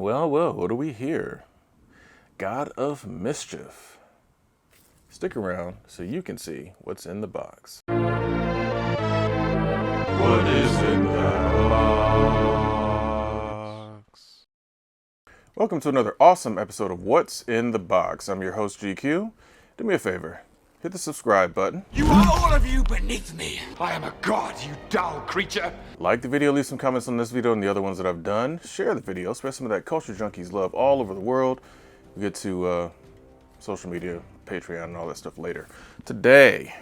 Well, well, what do we hear? God of Mischief. Stick around so you can see what's in the box. What is in the box? Welcome to another awesome episode of What's in the Box. I'm your host, GQ. Do me a favor. Hit the subscribe button. You are all of you beneath me. I am a god, you dull creature. Like the video, leave some comments on this video and the other ones that I've done. Share the video, spread some of that culture junkies love all over the world. We'll get to social media, Patreon, and all that stuff later. Today,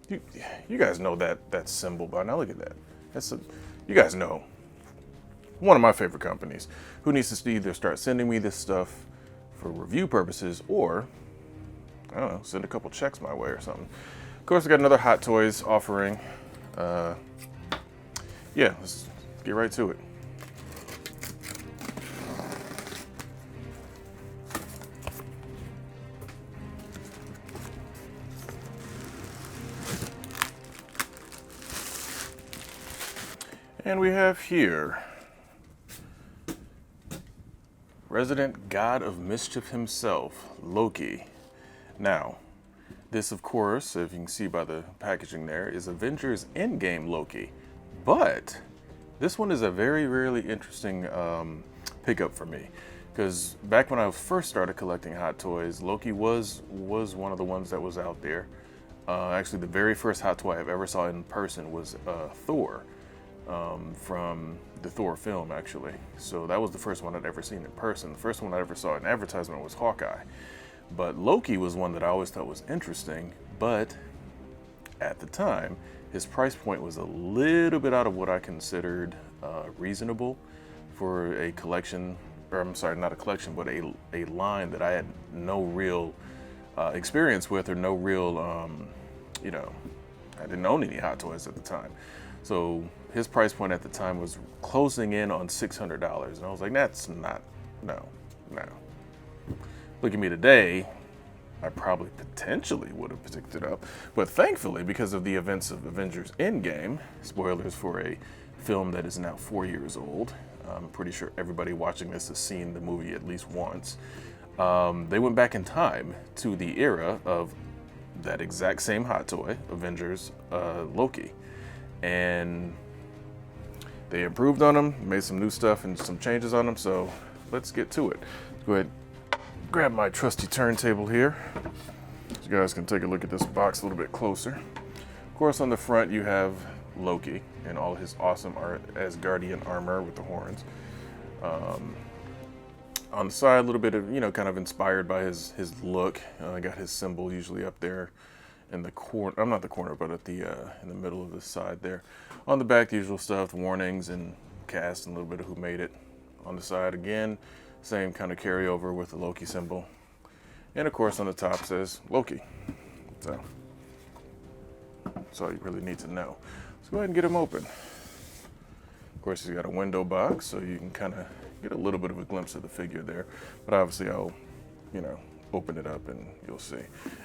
you guys know that symbol by now. Look at that. You guys know. One of my favorite companies who needs to either start sending me this stuff for review purposes or, I don't know, send a couple checks my way or something. Of course, I got another Hot Toys offering. Yeah, let's get right to it. And we have here resident god of mischief himself, Loki. Now, this, of course, if you can see by the packaging there, is Avengers Endgame Loki. But this one is a very, really interesting pickup for me. Because back when I first started collecting Hot Toys, Loki was one of the ones that was out there. Actually, the very first Hot Toy I've ever saw in person was Thor. From the Thor film, actually. So that was the first one I'd ever seen in person. The first one I ever saw in advertisement was Hawkeye. But Loki was one that I always thought was interesting, but at the time, his price point was a little bit out of what I considered reasonable for a collection, or I'm sorry, not a collection, but a line that I had no real experience with, or no real, I didn't own any Hot Toys at the time. So his price point at the time was closing in on $600. And I was like, that's not, no. Look at me today, I probably potentially would have picked it up. But thankfully, because of the events of Avengers Endgame, spoilers for a film that is now 4 years old, I'm pretty sure everybody watching this has seen the movie at least once. They went back in time to the era of that exact same Hot Toy, Avengers Loki. And they improved on them, made some new stuff and some changes on them, so let's get to it. Let's go ahead and grab my trusty turntable here, so you guys can take a look at this box a little bit closer. Of course, on the front you have Loki in all his awesome Asgardian armor with the horns. On the side, a little bit of, kind of inspired by his look. Got his symbol usually up there in the corner, I'm not the corner, but at the in the middle of the side there. On the back, the usual stuff, warnings and cast and a little bit of who made it. On the side again, same kind of carryover with the Loki symbol. And of course on the top says Loki. So that's all you really need to know. Let's go ahead and get him open. Of course he's got a window box, so you can kind of get a little bit of a glimpse of the figure there. But obviously I'll, open it up and you'll see.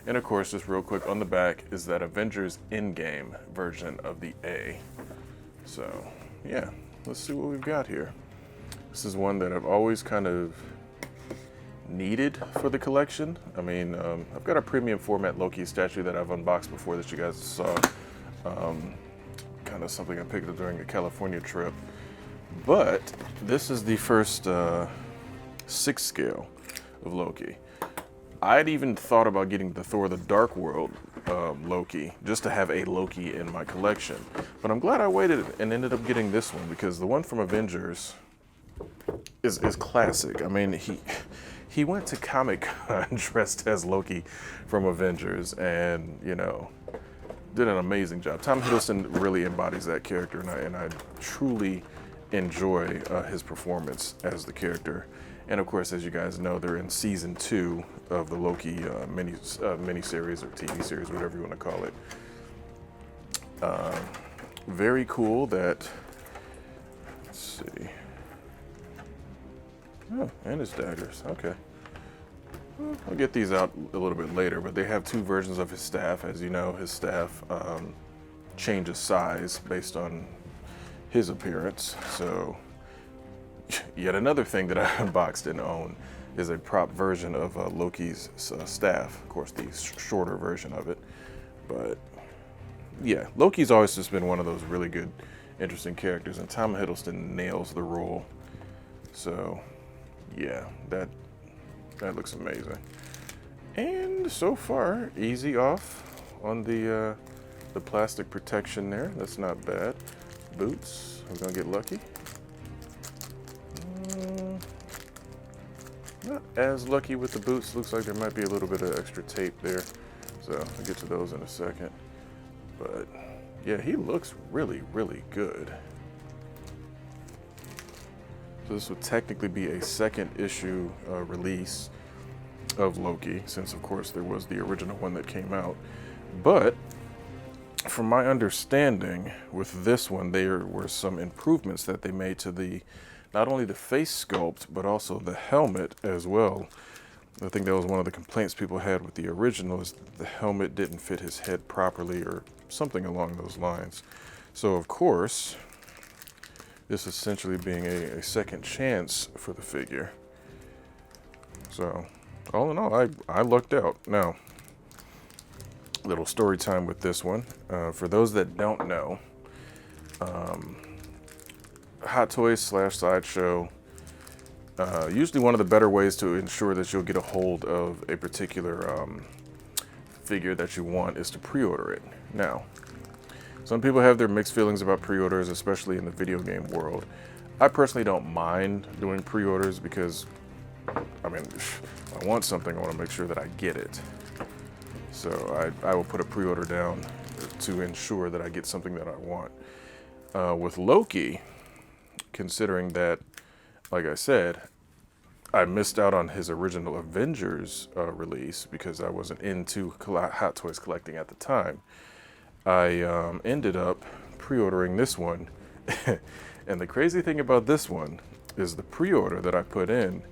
And of course, just real quick, on the back is that Avengers Endgame version of the A. So yeah, let's see what we've got here. This is one that I've always kind of needed for the collection. I mean, I've got a premium format Loki statue that I've unboxed before that you guys saw. Kind of something I picked up during a California trip. But this is the first 6 scale of Loki. I'd even thought about getting the Thor the Dark World Loki, just to have a Loki in my collection. But I'm glad I waited and ended up getting this one, because the one from Avengers is classic. I mean, he went to Comic-Con dressed as Loki from Avengers and, did an amazing job. Tom Hiddleston really embodies that character, and I truly enjoy his performance as the character. And of course, as you guys know, they're in season 2 of the Loki mini-series or TV series, whatever you want to call it. Very cool that, let's see. Oh, and his daggers, okay. I'll get these out a little bit later, but they have 2 versions of his staff. As you know, his staff changes size based on his appearance. So yet another thing that I unboxed and own is a prop version of Loki's staff. Of course, the shorter version of it. But yeah, Loki's always just been one of those really good, interesting characters, and Tom Hiddleston nails the role. So yeah, that looks amazing. And so far, easy off on the plastic protection there. That's not bad. Boots, I'm gonna get lucky. Not as lucky with the boots. Looks like there might be a little bit of extra tape there. So I'll get to those in a second. But yeah, he looks really, really good. So this would technically be a second issue release of Loki, since of course there was the original one that came out. But from my understanding with this one, there were some improvements that they made to the not only the face sculpt, but also the helmet as well. I think that was one of the complaints people had with the original, is the helmet didn't fit his head properly or something along those lines. So of course, this essentially being a second chance for the figure. So all in all, I lucked out. Now, little story time with this one. For those that don't know, Hot Toys / Sideshow, usually one of the better ways to ensure that you'll get a hold of a particular figure that you want is to pre-order it. Now, some people have their mixed feelings about pre-orders, especially in the video game world. I personally don't mind doing pre-orders because, I mean, if I want something, I want to make sure that I get it. So I will put a pre-order down to ensure that I get something that I want. With Loki, considering that, like I said, I missed out on his original Avengers release because I wasn't into Hot Toys collecting at the time, I ended up pre-ordering this one. And the crazy thing about this one is the pre-order that I put in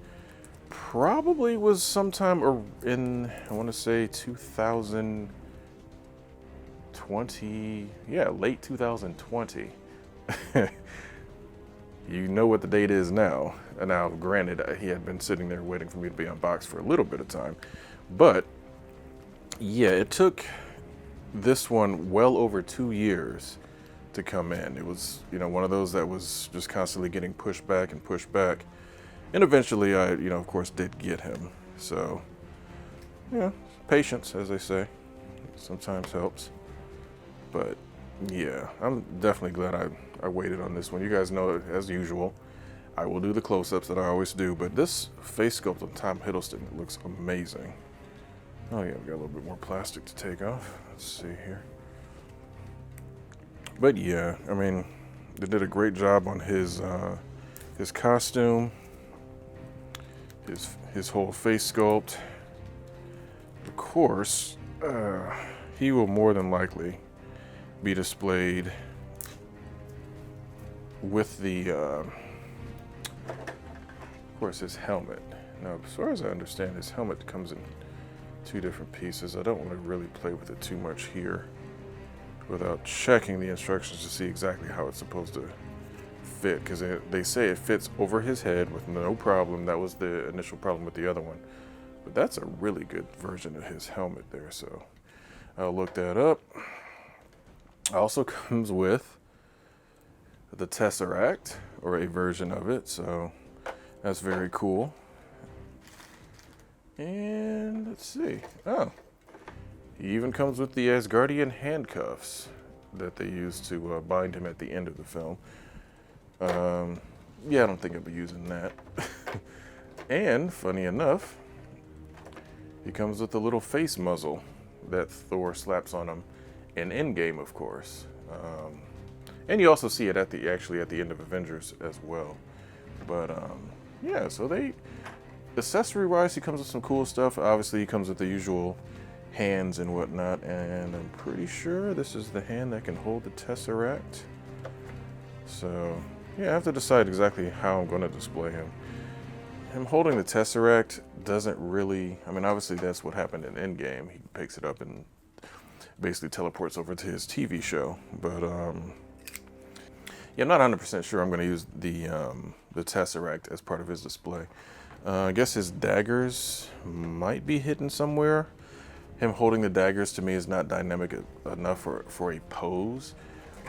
probably was sometime in, I want to say 2020, yeah, late 2020. You know what the date is now. And now, granted, he had been sitting there waiting for me to be unboxed for a little bit of time. But yeah, it took this one well over 2 years to come in. It was, you know, one of those that was just constantly getting pushed back and pushed back. And eventually I, you know, of course, did get him. So, yeah, patience, as they say, sometimes helps. But yeah, I'm definitely glad I waited on this one. You guys know, as usual, I will do the close-ups that I always do, but this face sculpt on Tom Hiddleston looks amazing. Oh yeah, we got a little bit more plastic to take off. Let's see here. But yeah, I mean, they did a great job on his costume, his whole face sculpt. Of course, he will more than likely be displayed with the, of course, his helmet. Now, as far as I understand, his helmet comes in 2 different pieces. I don't want to really play with it too much here without checking the instructions to see exactly how it's supposed to fit, because they say it fits over his head with no problem. That was the initial problem with the other one. But that's a really good version of his helmet there, so I'll look that up. Also comes with the Tesseract, or a version of it, so that's very cool. And let's see. Oh, he even comes with the Asgardian handcuffs that they used to bind him at the end of the film. Yeah, I don't think I'll be using that. And funny enough, he comes with a little face muzzle that Thor slaps on him in Endgame, of course. And you also see it actually at the end of Avengers as well. But yeah, so accessory-wise, he comes with some cool stuff. Obviously, he comes with the usual hands and whatnot, and I'm pretty sure this is the hand that can hold the Tesseract. So yeah, I have to decide exactly how I'm going to display him. Him holding the Tesseract doesn't really, I mean, obviously that's what happened in Endgame. He picks it up and basically teleports over to his TV show. But Yeah, I'm not 100% sure I'm going to use the Tesseract as part of his display. I guess his daggers might be hidden somewhere. Him holding the daggers to me is not dynamic enough for a pose.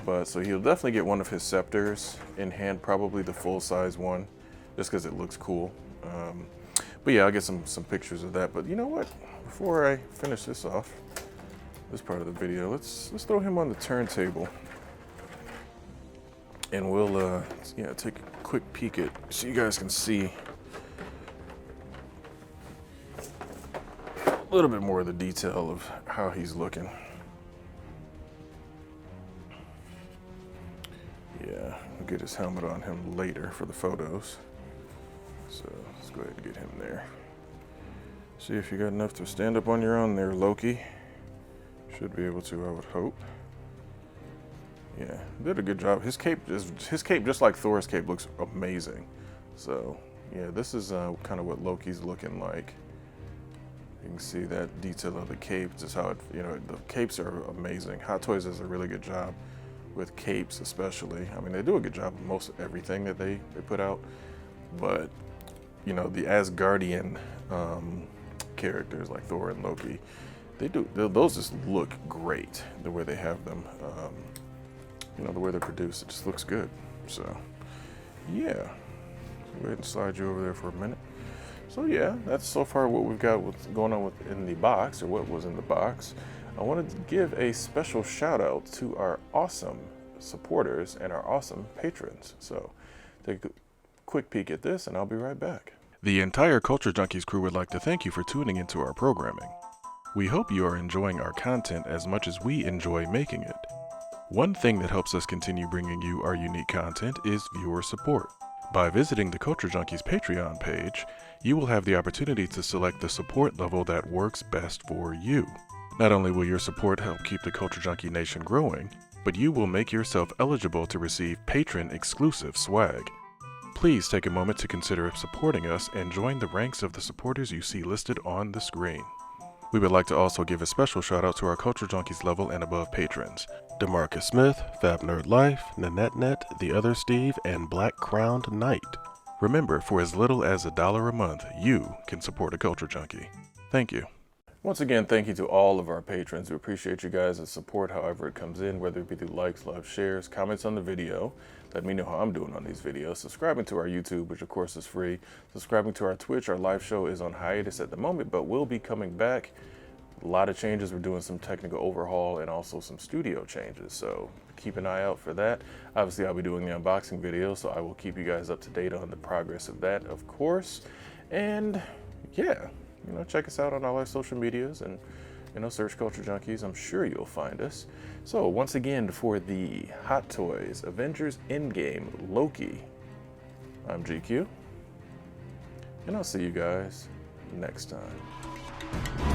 But so he'll definitely get one of his scepters in hand, probably the full-size one, just because it looks cool. But yeah, I'll get some pictures of that. But you know what? Before I finish this off, this part of the video, let's throw him on the turntable, and we'll take a quick peek at so you guys can see a little bit more of the detail of how he's looking. Yeah, we'll get his helmet on him later for the photos. So let's go ahead and get him there. See if you got enough to stand up on your own there, Loki. Should be able to, I would hope. Yeah, did a good job. His cape, just like Thor's cape, looks amazing. So yeah, this is kind of what Loki's looking like. You can see that detail of the cape, just how it, the capes are amazing. Hot Toys does a really good job with capes, especially. I mean, they do a good job with most everything that they put out, but the Asgardian characters like Thor and Loki, those just look great the way they have them. The way they're produced, it just looks good. So yeah, go ahead and slide you over there for a minute. So yeah, that's so far what we've got what's going on in the box, or what was in the box. I wanted to give a special shout out to our awesome supporters and our awesome patrons. So take a quick peek at this and I'll be right back. The entire Culture Junkies crew would like to thank you for tuning into our programming. We hope you are enjoying our content as much as we enjoy making it. One thing that helps us continue bringing you our unique content is viewer support. By visiting the Culture Junkies Patreon page, you will have the opportunity to select the support level that works best for you. Not only will your support help keep the Culture Junkie Nation growing, but you will make yourself eligible to receive patron-exclusive swag. Please take a moment to consider supporting us and join the ranks of the supporters you see listed on the screen. We would like to also give a special shout out to our Culture Junkies level and above patrons: DeMarcus Smith, Fab Nerd Life, Nanette, The Other Steve, and Black Crowned Knight. Remember, for as little as $1 a month, you can support a Culture Junkie. Thank you. Once again, thank you to all of our patrons. We appreciate you guys' support however it comes in, whether it be through likes, love, shares, comments on the video. Let me know how I'm doing on these videos. Subscribing to our YouTube, which of course is free. Subscribing to our Twitch. Our live show is on hiatus at the moment, but we'll be coming back. A lot of changes. We're doing some technical overhaul and also some studio changes, so keep an eye out for that. Obviously, I'll be doing the unboxing video, so I will keep you guys up to date on the progress of that, of course. And yeah, check us out on all our social medias and search Culture Junkies. I'm sure you'll find us. So once again, for the Hot Toys Avengers Endgame Loki, I'm GQ, and I'll see you guys next time.